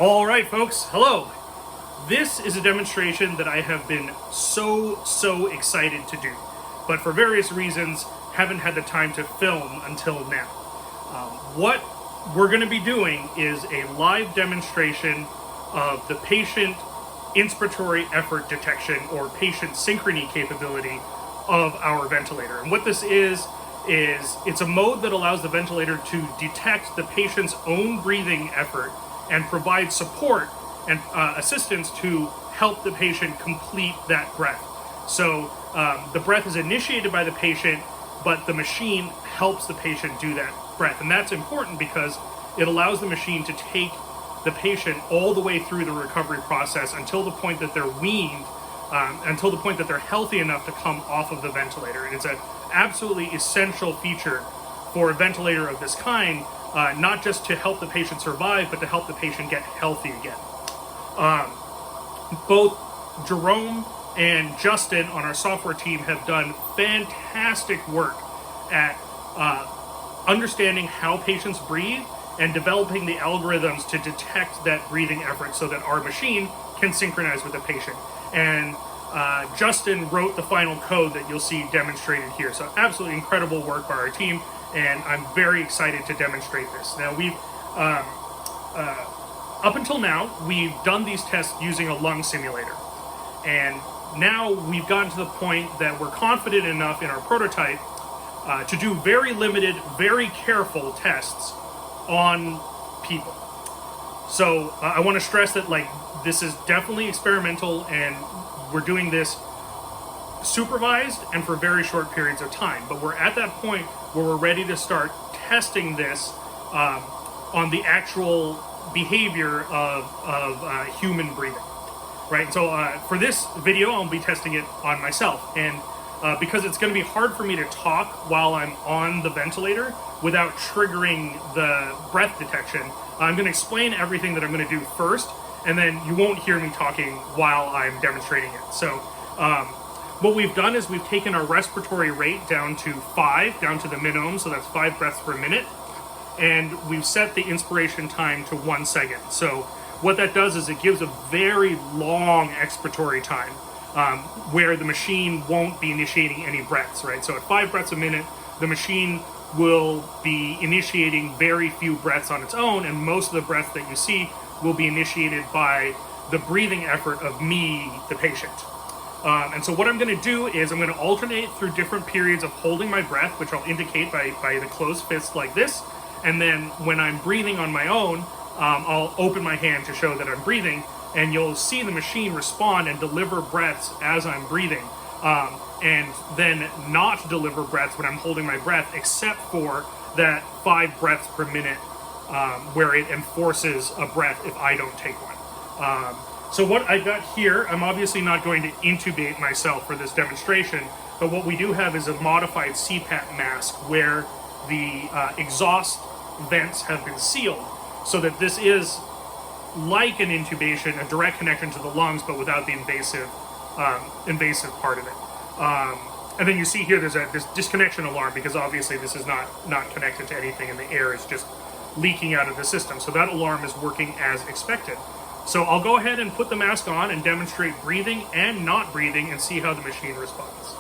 All right, folks, hello. This is a demonstration that I have been so excited to do, but for various reasons haven't had the time to film until now. What we're going to be doing is a live demonstration of the patient inspiratory effort detection or patient synchrony capability of our ventilator. And what this is it's a mode that allows the ventilator to detect the patient's own breathing effort and provide support and assistance to help the patient complete that breath. So the breath is initiated by the patient, but the machine helps the patient do that breath. And that's important because it allows the machine to take the patient all the way through the recovery process until the point that they're weaned, until the point that they're healthy enough to come off of the ventilator. And it's an absolutely essential feature for a ventilator of this kind, not just to help the patient survive, but to help the patient get healthy again. Both Jerome and Justin on our software team have done fantastic work at understanding how patients breathe and developing the algorithms to detect that breathing effort so that our machine can synchronize with the patient. And Justin wrote the final code that you'll see demonstrated here. So absolutely incredible work by our team, and I'm very excited to demonstrate this. Now we've, up until now, we've done these tests using a lung simulator. And now we've gotten to the point that we're confident enough in our prototype to do very limited, very careful tests on people. So I want to stress that this is definitely experimental, and we're doing this supervised and for very short periods of time. But we're at that point where we're ready to start testing this on the actual behavior of human breathing, right? So for this video, I'll be testing it on myself. And because it's going to be hard for me to talk while I'm on the ventilator without triggering the breath detection, I'm going to explain everything that I'm going to do first, and then you won't hear me talking while I'm demonstrating it. So what we've done is we've taken our respiratory rate down to 5, down to the minimum, so that's 5 breaths per minute, and we've set the inspiration time to 1 second. So what that does is it gives a very long expiratory time where the machine won't be initiating any breaths, right? So at 5 breaths a minute, the machine will be initiating very few breaths on its own, and most of the breaths that you see will be initiated by the breathing effort of me, the patient. And so what I'm going to do is I'm going to alternate through different periods of holding my breath, which I'll indicate by the closed fist like this. And then when I'm breathing on my own, I'll open my hand to show that I'm breathing, and you'll see the machine respond and deliver breaths as I'm breathing. And then not deliver breaths when I'm holding my breath, except for that 5 breaths per minute where it enforces a breath if I don't take one. So what I've got here, I'm obviously not going to intubate myself for this demonstration, but what we do have is a modified Cpap mask where the exhaust vents have been sealed, so that this is like an intubation, a direct connection to the lungs, but without the invasive part of it. And then you see here there's this disconnection alarm, because obviously this is not connected to anything, and the air is just leaking out of the system. So that alarm is working as expected. So I'll go ahead and put the mask on and demonstrate breathing and not breathing and see how the machine responds.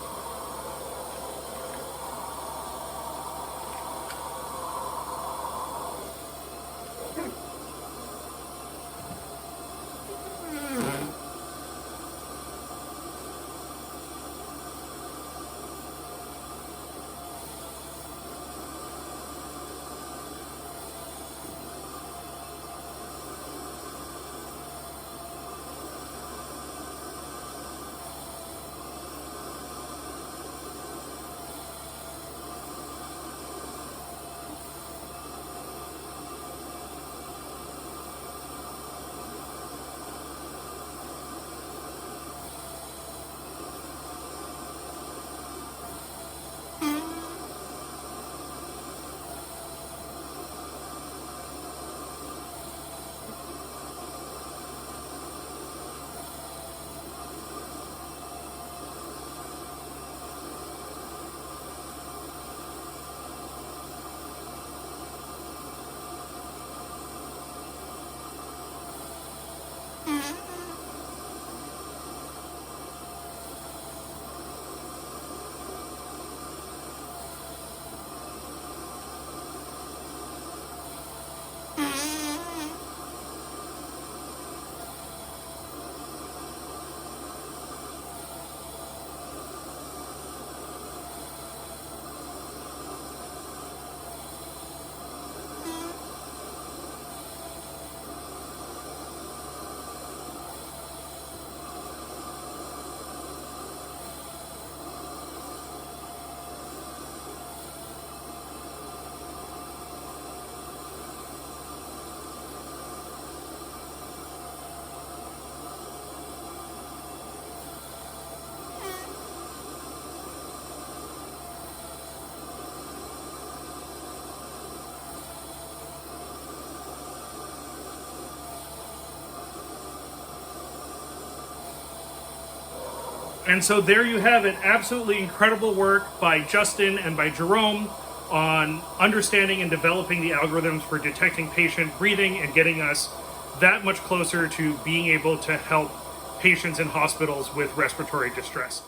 And so there you have it. Absolutely incredible work by Justin and by Jerome on understanding and developing the algorithms for detecting patient breathing and getting us that much closer to being able to help patients in hospitals with respiratory distress.